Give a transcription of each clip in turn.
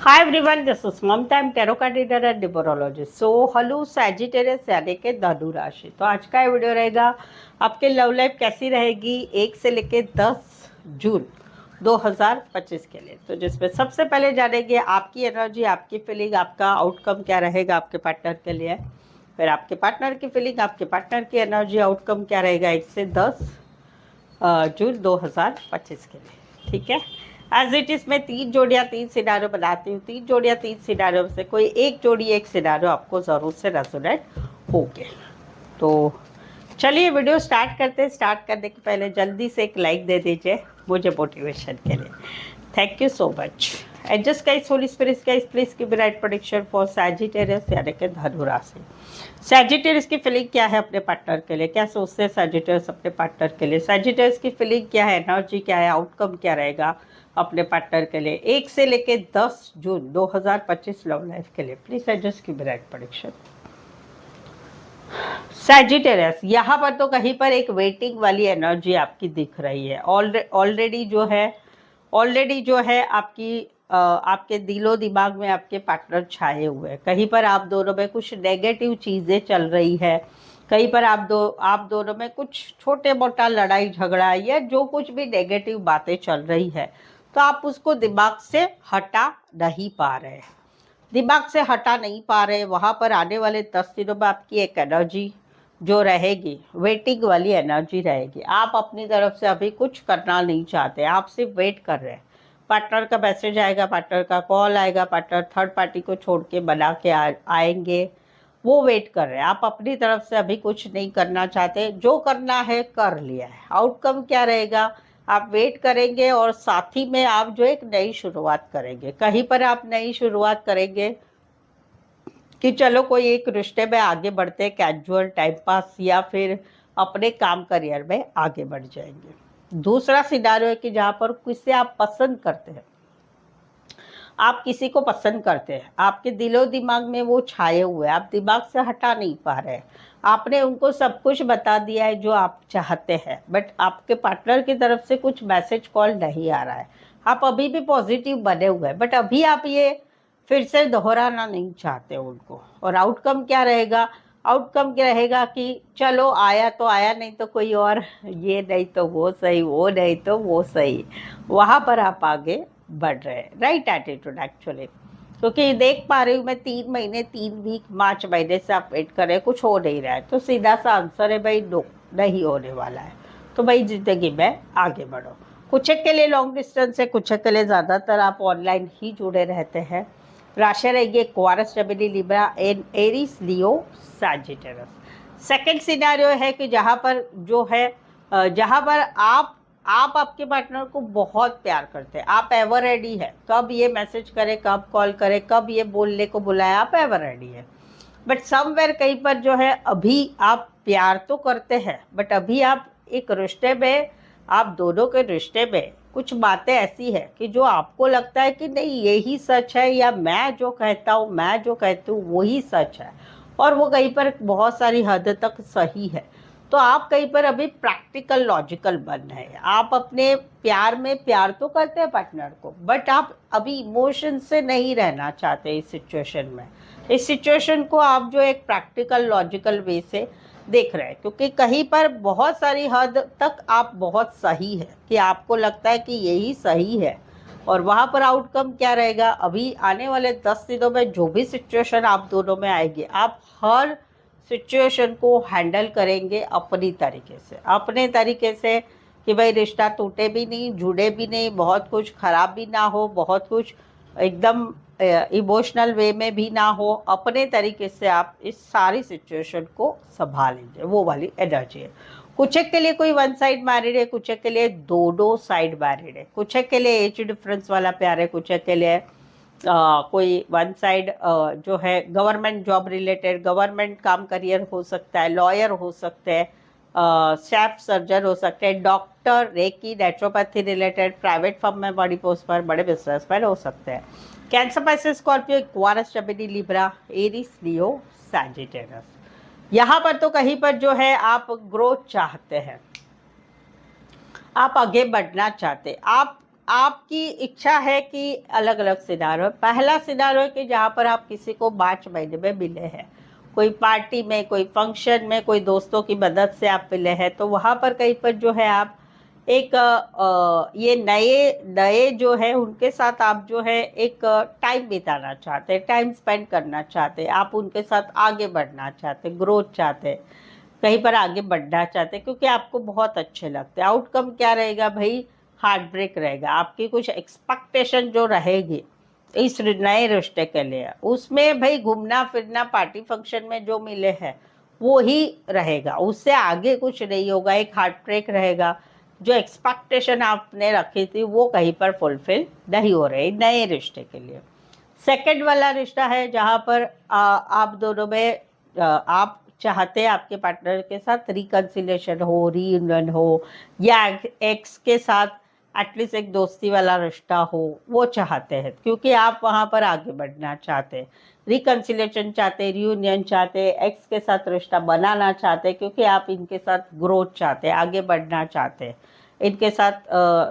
Hi everyone, this is Mamata, I am tarot card reader and numerologist. So hello Sagittarius यानी कि धनु राशि। तो आज का ये वीडियो रहेगा आपके लव लाइफ कैसी रहेगी 1 से लेके 10 जून 2025 के लिए। तो जिसमें सबसे पहले जानेंगे आपकी एनर्जी, आपकी फीलिंग, आपका आउटकम क्या रहेगा आपके पार्टनर के लिए। फिर आपके पार्टनर की फीलिंग, आपके पार्टनर की एनर्जी, आउटकम क्या रहेगा 1 से 10 जून 2025 के लिए। ठीक है, एज इट इज मैं 3 जोड़ियाँ 3 सिनारियो बनाती हूँ। 3 जोड़ियाँ 3 सिनारियो में से कोई एक जोड़ी एक सिनारियो आपको ज़रूर से रेजोनेट होगे। तो चलिए वीडियो स्टार्ट करते हैं। स्टार्ट करने के पहले जल्दी से एक लाइक दे दीजिए मुझे मोटिवेशन के लिए। Thank you so much. And just guys, holy spirits guys, please give me right prediction for Sagittarius यानी कि धनु राशि। सैजिटेरियस की फीलिंग क्या है अपने पार्टनर के लिए, क्या सोचते हैं सैजिटेरियस अपने पार्टनर के लिए। सैजिटेरियस की फीलिंग क्या है, एनर्जी क्या है, आउटकम क्या रहेगा अपने पार्टनर के लिए 1 से लेके 10 जून 2025 लव लाइफ के लिए। प्लीज एडजस्ट की राइट प्रेडिक्शन। सैजिटेरियस, यहाँ पर तो कहीं पर एक वेटिंग वाली एनर्जी आपकी दिख रही है। ऑलरेडी जो है आपके दिलो दिमाग में आपके पार्टनर छाए हुए हैं। कहीं पर आप दोनों में कुछ नेगेटिव चीज़ें चल रही है। कहीं पर आप दोनों में कुछ छोटे मोटा लड़ाई झगड़ा या जो कुछ भी नेगेटिव बातें चल रही है, तो आप उसको दिमाग से हटा नहीं पा रहे हैं। दिमाग से हटा नहीं पा रहे। वहाँ पर आने वाले 10 दिनों में आपकी एक एनर्जी जो रहेगी, वेटिंग वाली एनर्जी रहेगी। आप अपनी तरफ से अभी कुछ करना नहीं चाहते, आप सिर्फ वेट कर रहे हैं। पार्टनर का मैसेज आएगा, पार्टनर का कॉल आएगा, पार्टनर थर्ड पार्टी को छोड़ के बना के आएंगे, वो वेट कर रहे हैं। आप अपनी तरफ से अभी कुछ नहीं करना चाहते, जो करना है कर लिया है। आउटकम क्या रहेगा, आप वेट करेंगे और साथ ही में आप जो एक नई शुरुआत करेंगे। कहीं पर आप नई शुरुआत करेंगे कि चलो कोई एक रिश्ते में आगे बढ़ते, कैजुअल टाइम पास, या फिर अपने काम करियर में आगे बढ़ जाएंगे। दूसरा सिनारियो है कि जहाँ पर किसी आप पसंद करते हैं, आप किसी को पसंद करते हैं, आपके दिलो दिमाग में वो छाए हुए हैं, आप दिमाग से हटा नहीं पा रहे हैं। आपने उनको सब कुछ बता दिया है जो आप चाहते हैं, बट आपके पार्टनर की तरफ से कुछ मैसेज कॉल नहीं आ रहा है। आप अभी भी पॉजिटिव बने हुए हैं, बट अभी आप ये फिर से दोहराना नहीं चाहते उनको। और आउटकम क्या रहेगा, आउटकम क्या रहेगा कि चलो आया तो आया, नहीं तो कोई और, ये नहीं तो वो सही, वो नहीं तो वो सही। वहाँ पर आप आगे बढ़ रहे हैं। राइट एटीट्यूड एक्चुअली, क्योंकि देख पा रही हूँ मैं 3 महीने 3 वीक 5 महीने से आप वेट कर रहे हैं, कुछ हो नहीं रहा है। तो सीधा सा आंसर है भाई, नो, नहीं होने वाला है। तो भाई ज़िंदगी में आगे बढ़ो। कुछ एक के लिए लॉन्ग डिस्टेंस है, कुछ एक के लिए ज़्यादातर आप ऑनलाइन ही जुड़े रहते हैं। राशि रहेगी Aquarius, Gemini, Libra and Aries, Leo, Sagittarius. Second scenario है कि जहाँ पर जो है जहाँ पर आप आपके पार्टनर को बहुत प्यार करते हैं, आप एवर रेडी है। कब ये मैसेज करे, कब कॉल करे, कब ये बोलने को बुलाए, आप एवर रेडी है। बट समवेयर कहीं पर जो है अभी आप प्यार तो करते हैं, बट अभी आप एक रिश्ते में, आप दोनों के रिश्ते में कुछ बातें ऐसी है कि जो आपको लगता है कि नहीं यही सच है, या मैं जो कहता हूँ, मैं जो कहती हूँ वही सच है, और वो कहीं पर बहुत सारी हद तक सही है। तो आप कहीं पर अभी प्रैक्टिकल लॉजिकल बन रहे हैं। आप अपने प्यार में प्यार तो करते हैं पार्टनर को, बट आप अभी इमोशन से नहीं रहना चाहते इस सिचुएशन में। इस सिचुएशन को आप जो एक प्रैक्टिकल लॉजिकल वे से देख रहे हैं, क्योंकि कहीं पर बहुत सारी हद तक आप बहुत सही है कि आपको लगता है कि यही सही है। और वहाँ पर आउटकम क्या रहेगा, अभी आने वाले 10 दिनों में जो भी सिचुएशन आप दोनों में आएगी, आप हर सिचुएशन को हैंडल करेंगे अपनी तरीके से, अपने तरीके से, कि भाई रिश्ता टूटे भी नहीं, जुड़े भी नहीं, बहुत कुछ ख़राब भी ना हो, बहुत कुछ एकदम इमोशनल वे में भी ना हो। अपने तरीके से आप इस सारी सिचुएशन को संभाल लीजिए, वो वाली एनर्जी है। कुछ एक के लिए कोई वन साइड मैरिड है, कुछ एक के लिए दोनों साइड मैरिड है, कुछ एक के लिए एज डिफरेंस वाला प्यार है, कुछ एक के लिए कोई वन साइड जो है गवर्नमेंट जॉब रिलेटेड, गवर्नमेंट काम करियर हो सकता है, लॉयर हो सकते हैं, शेफ सर्जन हो सकते हैं, doctor, reiki, naturopathy related, private firm में बड़ी पोस्ट पर, बड़े बिजनेसमैन हो सकते हैं। Cancer, Pisces, Scorpio, Aquarius, Gemini, Libra, Aries, Leo, Sagittarius. यहाँ पर तो कहीं पर जो है आप ग्रोथ चाहते हैं, आप आगे बढ़ना चाहते, आप आपकी इच्छा है कि अलग अलग सिनारो। पहला सिनारो है कि जहाँ पर आप किसी को मार्च महीने में मिले हैं, कोई पार्टी में, कोई फंक्शन में, कोई दोस्तों की मदद से आप मिले हैं, तो वहाँ पर कहीं पर जो है आप एक ये नए नए जो है उनके साथ आप जो है एक टाइम बिताना चाहते हैं, टाइम स्पेंड करना चाहते हैं, आप उनके साथ आगे बढ़ना चाहते हैं, ग्रोथ चाहते हैं, कहीं पर आगे बढ़ना चाहते हैं, क्योंकि आपको बहुत अच्छे लगते हैं। आउटकम क्या रहेगा भाई? हार्ट ब्रेक रहेगा। आपकी कुछ एक्सपेक्टेशन जो रहेगी इस नए रिश्ते के लिए, उसमें भाई घूमना फिरना, पार्टी फंक्शन में जो मिले हैं वो ही रहेगा, उससे आगे कुछ नहीं होगा। एक हार्ट ब्रेक रहेगा। जो एक्सपेक्टेशन आपने रखी थी वो कहीं पर फुलफिल नहीं हो रही नए रिश्ते के लिए। सेकंड वाला रिश्ता है जहाँ पर आप दोनों में आप चाहते हैं आपके पार्टनर के साथ रिकन्सिलेशन हो, रीयूनियन हो, या एक्स के साथ एटलीस्ट एक दोस्ती वाला रिश्ता हो, वो चाहते हैं, क्योंकि आप वहाँ पर आगे बढ़ना चाहते हैं, रिकन्सिलेशन चाहते हैं, रीयूनियन चाहते हैं, एक्स के साथ रिश्ता बनाना चाहते हैं, क्योंकि आप इनके साथ ग्रोथ चाहते हैं, आगे बढ़ना चाहते हैं, इनके साथ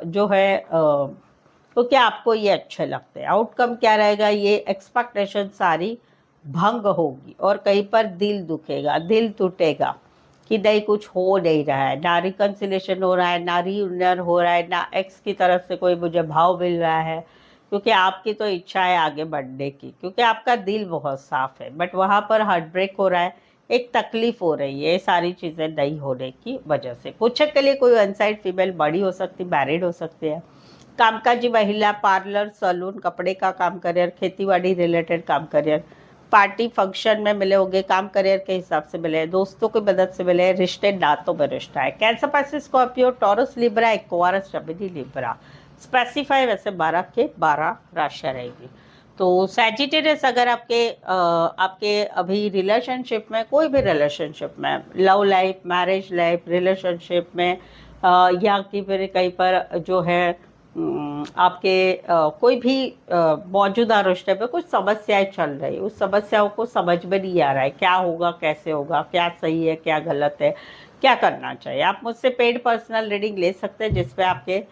जो है क्योंकि आपको ये अच्छे लगते हैं। आउटकम क्या रहेगा? ये एक्सपेक्टेशन सारी भंग होगी और कहीं पर दिल दुखेगा, दिल टूटेगा कि नहीं, कुछ हो नहीं रहा है, ना रिकन्सिलेशन हो रहा है, ना रीयूनियन हो रहा है, ना एक्स की तरफ से कोई मुझे भाव मिल रहा है, क्योंकि आपकी तो इच्छा है आगे बढ़ने की, क्योंकि आपका दिल बहुत साफ है, बट वहाँ पर हार्ट ब्रेक हो रहा है, एक तकलीफ हो रही है, ये सारी चीज़ें नहीं होने की वजह से। कुछ के लिए कोई अनसाइड फीमेल बड़ी हो सकती, मैरिड हो सकती है, कामकाजी महिला, पार्लर, सैलून, कपड़े का काम करियर, खेतीबाड़ी रिलेटेड काम करियर, पार्टी फंक्शन में मिले होंगे, काम करियर के हिसाब से मिले, दोस्तों की मदद से मिले, रिश्ते नातों में रिश्ता है। Cancer, Pisces, Scorpio, taurus, Libra, Aquarius, जमिनी, लिब्रा। स्पेसिफाई वैसे 12 के 12 राशियाँ रहेगी। तो सैजिटेरियस अगर आपके अभी रिलेशनशिप में, कोई भी रिलेशनशिप में, love life, marriage life, relationship में या कि फिर कहीं पर जो है आपके कोई भी मौजूदा रिश्ते में कुछ समस्याएं चल रही, उस समस्याओं को समझ में नहीं आ रहा है, क्या होगा, कैसे होगा, क्या सही है, क्या गलत है, क्या करना चाहिए। आप मुझसे पेड पर्सनल रीडिंग ले सकते हैं, जिसपे आपके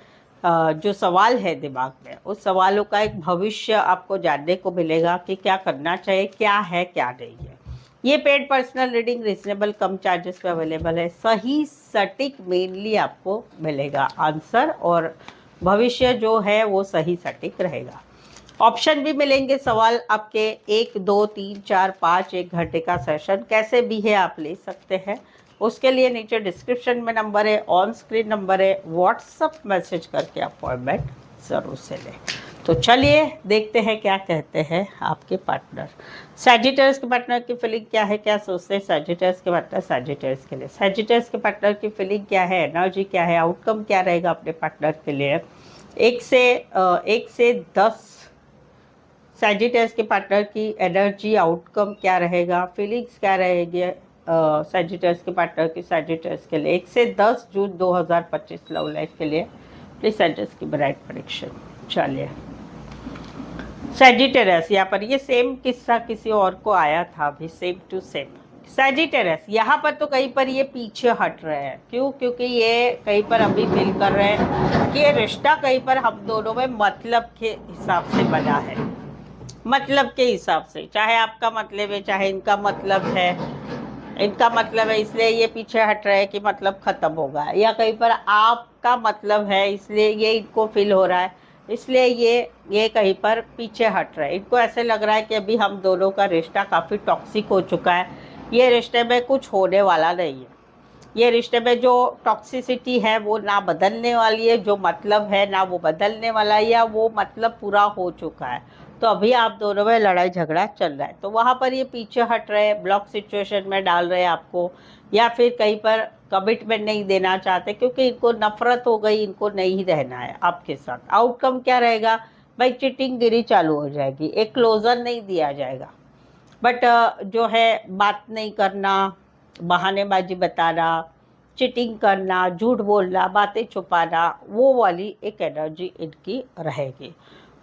जो सवाल है दिमाग में, उस सवालों का एक भविष्य आपको जानने को मिलेगा कि क्या करना चाहिए, क्या है, क्या नहीं है। ये पेड पर्सनल रीडिंग रिजनेबल कम चार्जेस पे अवेलेबल है। सही सटीक मेनली आपको मिलेगा आंसर, और भविष्य जो है वो सही सटीक रहेगा। ऑप्शन भी मिलेंगे, सवाल आपके 1, 2, 3, 4, 5, 1 घंटे का सेशन कैसे भी है आप ले सकते हैं। उसके लिए नीचे डिस्क्रिप्शन में नंबर है, ऑन स्क्रीन नंबर है, व्हाट्सअप मैसेज करके अपॉइंटमेंट ज़रूर से लें। तो चलिए देखते हैं क्या कहते हैं आपके पार्टनर। सैजिटेरियस के पार्टनर की फीलिंग क्या है, क्या सोचते हैं सैजिटेरियस के पार्टनर सैजिटेरियस के लिए। सैजिटेरियस के पार्टनर की फीलिंग क्या है, एनर्जी क्या है, आउटकम क्या रहेगा अपने पार्टनर के लिए। 1 से 10 सैजिटेरियस के पार्टनर की एनर्जी, आउटकम क्या रहेगा, फीलिंग्स क्या रहेगी सैजिटेरियस के पार्टनर की सैजिटेरियस के लिए। 1 से 10 जून 2025 लव लाइफ के लिए प्लीज सैजिटेरियस की ब्राइट प्रेडिक्शन। चलिए सैजिटेरियस, यहाँ पर ये सेम किस्सा किसी और को आया था अभी, सेम टू सेम। सैजिटेरियस यहाँ पर तो कहीं पर ये पीछे हट रहे हैं, क्यों? क्योंकि ये कहीं पर अभी फील कर रहे हैं कि ये रिश्ता कहीं पर हम दोनों में मतलब के हिसाब से बना है, मतलब के हिसाब से, चाहे आपका मतलब है चाहे इनका मतलब है, इनका मतलब है इसलिए ये पीछे हट रहे हैं कि मतलब खत्म होगा, या कहीं पर आपका मतलब है इसलिए ये इनको फील हो रहा है, इसलिए ये कहीं पर पीछे हट रहा है। इनको ऐसे लग रहा है कि अभी हम दोनों का रिश्ता काफ़ी टॉक्सिक हो चुका है, ये रिश्ते में कुछ होने वाला नहीं है, ये रिश्ते में जो टॉक्सिसिटी है वो ना बदलने वाली है, जो मतलब है ना वो बदलने वाला है, या वो मतलब पूरा हो चुका है। तो अभी आप दोनों में लड़ाई झगड़ा चल रहा है, तो वहाँ पर ये पीछे हट रहे हैं, ब्लॉक सिचुएशन में डाल रहे हैं आपको, या फिर कहीं पर कमिटमेंट नहीं देना चाहते क्योंकि इनको नफरत हो गई, इनको नहीं रहना है आपके साथ। आउटकम क्या रहेगा भाई? चीटिंग गिरी चालू हो जाएगी, एक क्लोजर नहीं दिया जाएगा, बट जो है बात नहीं करना, बहानेबाजी बताना, चीटिंग करना, झूठ बोलना, बातें छुपाना, वो वाली एक एनर्जी इनकी रहेगी।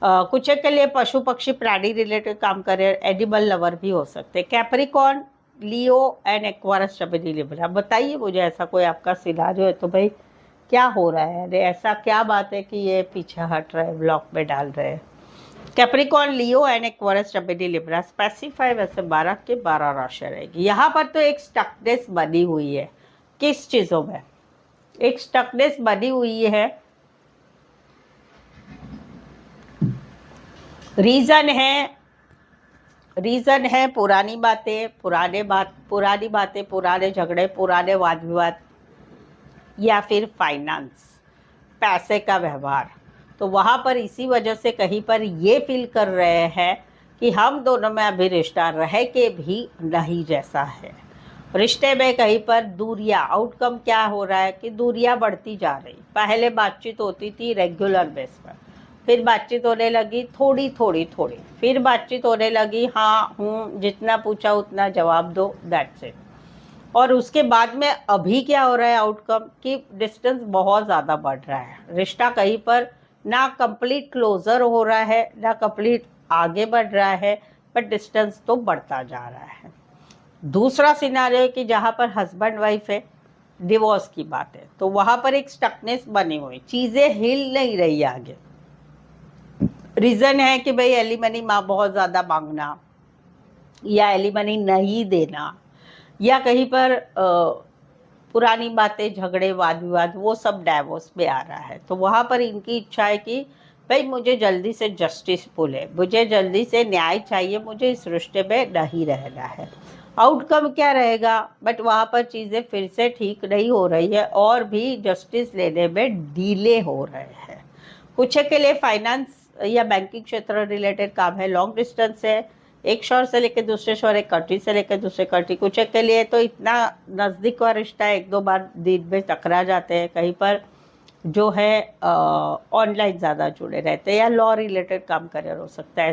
कुछ के लिए पशु पक्षी प्राणी रिलेटेड काम करे, एनिमल लवर भी हो सकते हैं। कैप्रिकॉर्न, लियो एंड एक्वारियस, जमिनी, लिब्रा। बताइए मुझे ऐसा कोई आपका सिनारियो है तो भाई क्या हो रहा है, अरे ऐसा क्या बात है कि ये पीछे हट रहे हैं, ब्लॉक में डाल रहे हैं। Capricorn, Leo and Aquarius, Gemini, Libra, specify वैसे 12 के 12 राशियां रहेगी। यहाँ पर तो एक स्टकनेस बनी हुई है, किस चीजों में एक स्टकनेस बनी हुई है। रीजन है पुरानी बातें, पुरानी बातें, पुराने झगड़े, पुराने वाद विवाद, या फिर फाइनेंस, पैसे का व्यवहार। तो वहाँ पर इसी वजह से कहीं पर ये फील कर रहे हैं कि हम दोनों में अभी रिश्ता रह के भी नहीं जैसा है। रिश्ते में कहीं पर दूरियां, आउटकम क्या हो रहा है कि दूरियां बढ़ती जा रही। पहले बातचीत होती थी रेगुलर बेस पर, फिर बातचीत होने लगी थोड़ी थोड़ी थोड़ी, फिर बातचीत होने लगी हाँ हूँ, जितना पूछा उतना जवाब दो, दैट्स इट। और उसके बाद में अभी क्या हो रहा है आउटकम कि डिस्टेंस बहुत ज़्यादा बढ़ रहा है। रिश्ता कहीं पर ना कंप्लीट क्लोजर हो रहा है, ना कंप्लीट आगे बढ़ रहा है, बट डिस्टेंस तो बढ़ता जा रहा है। दूसरा सिनारियो है कि जहाँ पर हस्बैंड वाइफ है, डिवोर्स की बात है, तो वहाँ पर एक स्टकनेस बनी हुई, चीज़ें हिल नहीं रही आगे। रीज़न है कि भाई एलिमनी माँ बहुत ज़्यादा मांगना, या एलिमनी नहीं देना, या कहीं पर पुरानी बातें, झगड़े, वाद विवाद, वो सब डाइवोर्स में आ रहा है। तो वहाँ पर इनकी इच्छा है कि भाई मुझे जल्दी से जस्टिस बोले, मुझे जल्दी से न्याय चाहिए, मुझे इस रिश्ते में नहीं रहना है। आउटकम क्या रहेगा, बट वहाँ पर चीज़ें फिर से ठीक नहीं हो रही है और भी जस्टिस लेने में डिले हो रहे हैं। कुछ के लिए फाइनेंस या बैंकिंग क्षेत्र रिलेटेड काम है, लॉन्ग डिस्टेंस है, एक शहर से लेकर दूसरे शहर, एक कंट्री से लेकर दूसरे कंट्री। कुछ के लिए तो इतना नज़दीक का रिश्ता है, एक दो बार दिन में टकरा जाते हैं। कहीं पर जो है ऑनलाइन ज़्यादा जुड़े रहते हैं, या लॉ रिलेटेड काम करियर हो सकता है।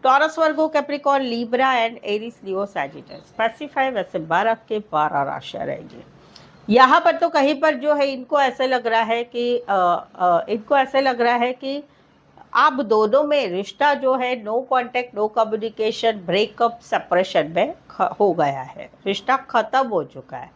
Taurus, Virgo, Capricorn, Libra and Aries, Leo, Sagittarius. Specify वैसे 12 के 12 राशियाँ रहेगी। यहाँ पर तो कहीं पर जो है इनको ऐसे लग रहा है कि आप दोनों में रिश्ता जो है no contact, no communication, breakup, separation में हो गया है, रिश्ता खत्म हो चुका है।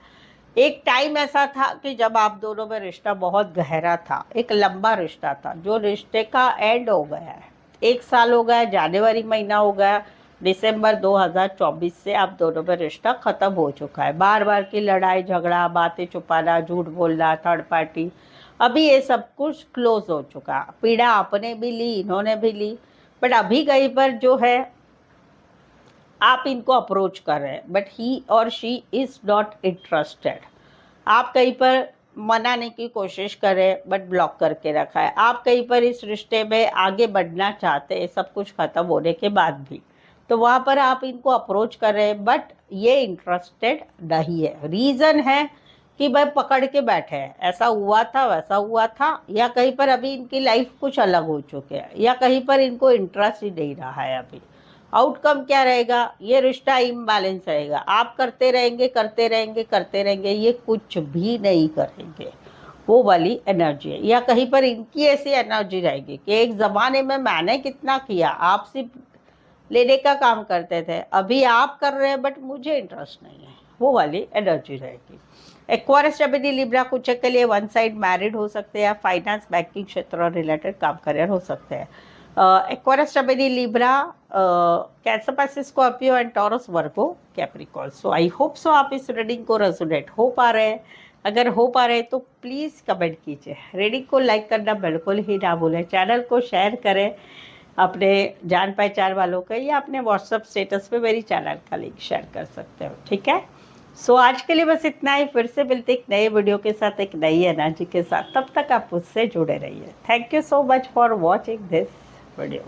एक टाइम ऐसा था कि जब आप दोनों में रिश्ता बहुत गहरा था, एक लंबा रिश्ता था, जो रिश्ते का एंड हो गया है। 1 साल हो गया, जनवरी महीना हो गया, दिसंबर 2024 से आप दोनों में रिश्ता खत्म हो चुका है। बार बार की लड़ाई झगड़ा, बातें छुपाना, झूठ बोलना, थर्ड पार्टी, अभी ये सब कुछ क्लोज हो चुका। पीड़ा आपने भी ली, इन्होंने भी ली, बट अभी कहीं पर जो है आप इनको अप्रोच कर रहे हैं, बट ही और शी इज नॉट इंटरेस्टेड। आप कहीं पर मनाने की कोशिश कर रहे हैं, बट ब्लॉक करके रखा है। आप कहीं पर इस रिश्ते में आगे बढ़ना चाहते हैं, सब कुछ खत्म होने के बाद भी, तो वहाँ पर आप इनको अप्रोच कर रहे हैं, बट ये इंटरेस्टेड नहीं है। रीज़न है कि भाई पकड़ के बैठे हैं, ऐसा हुआ था वैसा हुआ था, या कहीं पर अभी इनकी लाइफ कुछ अलग हो चुके हैं, या कहीं पर इनको इंटरेस्ट ही नहीं रहा है अभी। आउटकम क्या रहेगा, ये रिश्ता इम्बैलेंस रहेगा। आप करते रहेंगे करते रहेंगे करते रहेंगे, ये कुछ भी नहीं करेंगे, वो वाली एनर्जी है। या कहीं पर इनकी ऐसी एनर्जी रहेगी कि एक ज़माने में मैंने कितना किया, आप सिर्फ लेने का काम करते थे, अभी आप कर रहे हैं बट मुझे इंटरेस्ट नहीं है, वो वाली एनर्जी रहेगी। एक्वायरियस, जेमिनी, लिब्रा, कुछ के लिए वन साइड मैरिड हो सकते हैं, या फाइनेंस, बैंकिंग क्षेत्र रिलेटेड काम करियर हो सकते हैं। Aquarius, Gemini, Libra, Cancer, Pisces, Scorpio and Taurus, Virgo, Capricorn. So I hope so आप इस रीडिंग को रेजोनेट हो पा रहे हैं। अगर हो पा रहे हैं तो प्लीज़ कमेंट कीजिए, रीडिंग को लाइक करना बिल्कुल ही ना भूलें, चैनल को शेयर करें अपने जान पहचान वालों का, या अपने व्हाट्सअप स्टेटस पे मेरी चैनल का लिंक शेयर कर सकते हो, ठीक है। सो आज के लिए बस इतना ही। फिर से मिलते एक नए वीडियो के साथ, एक नई एनर्जी के साथ। तब तक आप मुझसे जुड़े रहिए। Thank you so much for watching this video.